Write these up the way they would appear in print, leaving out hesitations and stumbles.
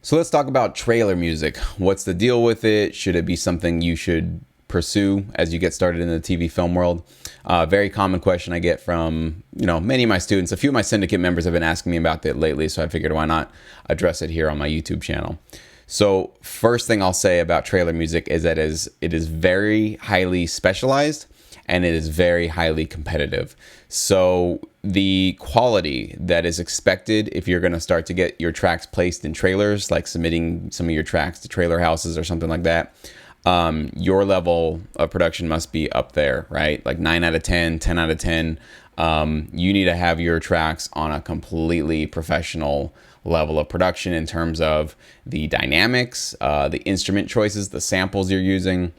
So let's talk about trailer music. What's the deal with it? Should it be something you should pursue as you get started in the TV film world? Very common question I get from many of my students. A few of my syndicate members have been asking me about that lately, so I figured why not address it here on my YouTube channel. So first thing I'll say about trailer music is that it is very highly specialized and it is very highly competitive. So the quality that is expected if you're going to start to get your tracks placed in trailers, like submitting some of your tracks to trailer houses or something like that, your level of production must be up there, right? Like 9 out of 10, 10 out of 10. You need to have your tracks on a completely professional level of production in terms of the dynamics, the instrument choices, the samples you're using,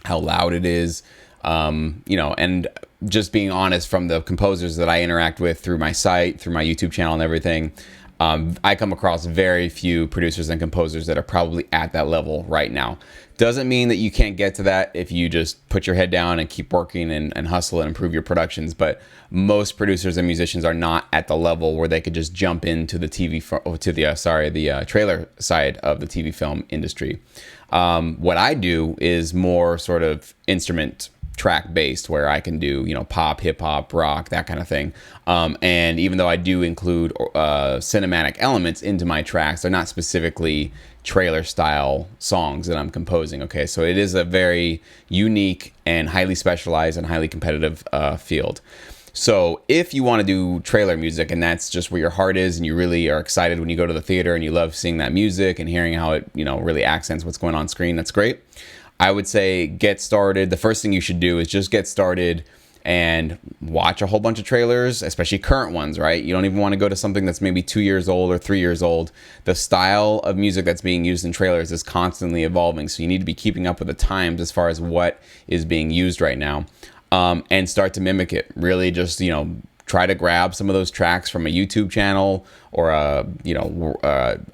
how loud it is, and just being honest, from the composers that I interact with through my site, through my YouTube channel and everything, I come across very few producers and composers that are probably at that level right now. Doesn't mean that you can't get to that if you just put your head down and keep working and hustle and improve your productions. But most producers and musicians are not at the level where they could just jump into the the trailer side of the TV film industry. What I do is more sort of instrument track based, where I can do pop, hip hop, rock, that kind of thing. And even though I do include cinematic elements into my tracks, they're not specifically trailer style songs that I'm composing. Okay, so it is a very unique and highly specialized and highly competitive field. So if you want to do trailer music and that's just where your heart is and you really are excited when you go to the theater and you love seeing that music and hearing how it really accents what's going on screen, that's great. I would say get started. The first thing you should do is just get started and watch a whole bunch of trailers, especially current ones, right? You don't even want to go to something that's maybe 2 years old or 3 years old. The style of music that's being used in trailers is constantly evolving, so you need to be keeping up with the times as far as what is being used right now, and start to mimic it. Really just, try to grab some of those tracks from a YouTube channel or a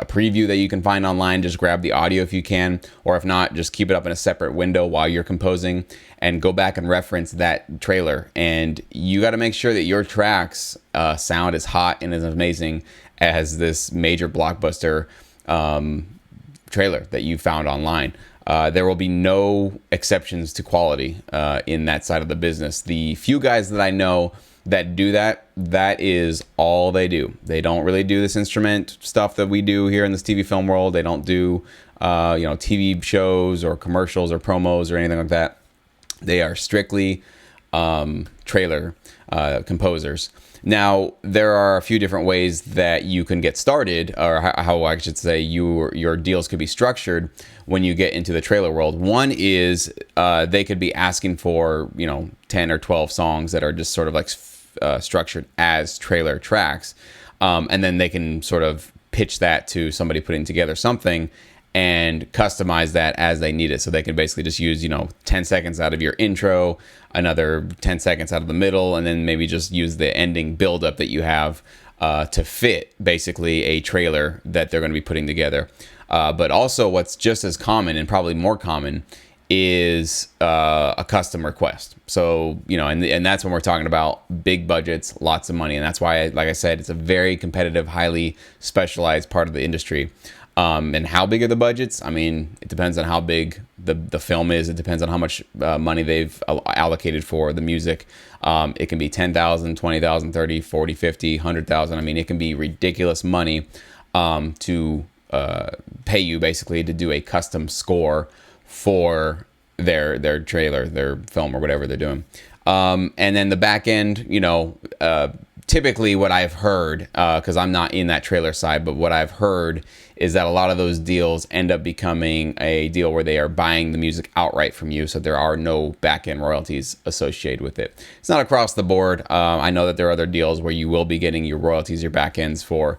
preview that you can find online. Just grab the audio if you can, or if not, just keep it up in a separate window while you're composing and go back and reference that trailer. And you got to make sure that your tracks sound as hot and as amazing as this major blockbuster trailer that you found online. There will be no exceptions to quality in that side of the business. The few guys that I know that do that is all they do. They don't really do this instrument stuff that we do here in this TV film world. They don't do TV shows or commercials or promos or anything like that. They are strictly trailer composers. Now, there are a few different ways that you can get started, or how I should say your deals could be structured when you get into the trailer world. One is they could be asking for 10 or 12 songs that are just sort of like structured as trailer tracks, and then they can sort of pitch that to somebody putting together something and customize that as they need it. So they can basically just use 10 seconds out of your intro, another 10 seconds out of the middle, and then maybe just use the ending buildup that you have to fit basically a trailer that they're going to be putting together. But also what's just as common and probably more common is a custom request. So, and that's when we're talking about big budgets, lots of money. And that's why, like I said, it's a very competitive, highly specialized part of the industry. And how big are the budgets? I mean, it depends on how big the film is. It depends on how much money they've allocated for the music. It can be 10,000, 20,000, 30, 40, 50, 100,000. I mean, it can be ridiculous money to pay you basically to do a custom score for their trailer, their film, or whatever they're doing. And then the back end, typically what I've heard, because I'm not in that trailer side, but what I've heard is that a lot of those deals end up becoming a deal where they are buying the music outright from you, so there are no back-end royalties associated with it. It's not across the board. I know that there are other deals where you will be getting your royalties, your back-ends for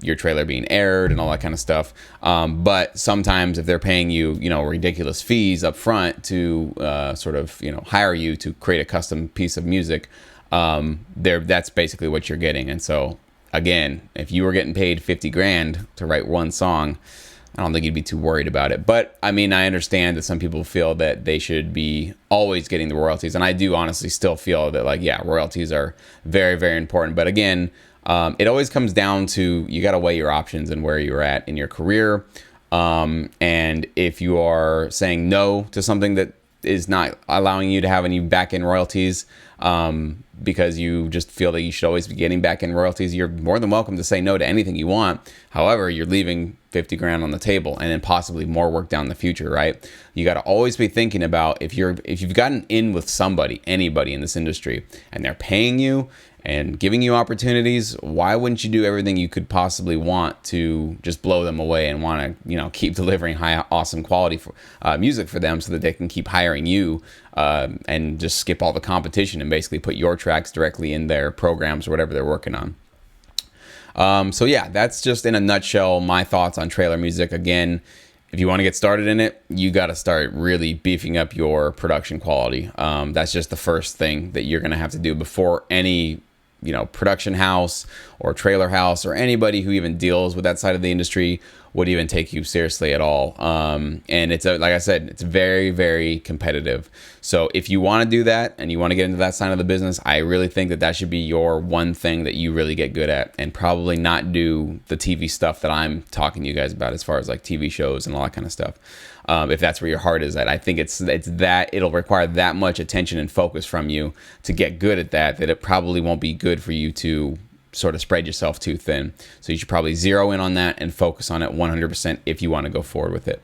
your trailer being aired and all that kind of stuff. But sometimes if they're paying you, ridiculous fees up front to sort of, hire you to create a custom piece of music, that's basically what you're getting. And so again, if you were getting paid 50 grand to write one song, I don't think you'd be too worried about it. But I mean, I understand that some people feel that they should be always getting the royalties. And I do honestly still feel that, royalties are very, very important. But again, It always comes down to, you got to weigh your options and where you're at in your career. And if you are saying no to something that is not allowing you to have any back-end royalties, because you just feel that you should always be getting back-end royalties, you're more than welcome to say no to anything you want. However, you're leaving 50 grand on the table, and then possibly more work down the future, right? You got to always be thinking about, if you've gotten in with somebody, anybody in this industry, and they're paying you and giving you opportunities, why wouldn't you do everything you could possibly want to just blow them away and want to, keep delivering high, awesome quality for, music for them, so that they can keep hiring you, and just skip all the competition and basically put your tracks directly in their programs or whatever they're working on. So yeah, that's just in a nutshell my thoughts on trailer music. Again, if you want to get started in it, you got to start really beefing up your production quality. That's just the first thing that you're going to have to do before any production house or trailer house or anybody who even deals with that side of the industry would even take you seriously at all. And it's like I said, it's very, very competitive. So if you want to do that and you want to get into that side of the business, I really think that should be your one thing that you really get good at, and probably not do the TV stuff that I'm talking to you guys about, as far as like TV shows and all that kind of stuff. If that's where your heart is at, I think it's that it'll require that much attention and focus from you to get good at that it probably won't be good for you to sort of spread yourself too thin. So you should probably zero in on that and focus on it 100% if you want to go forward with it.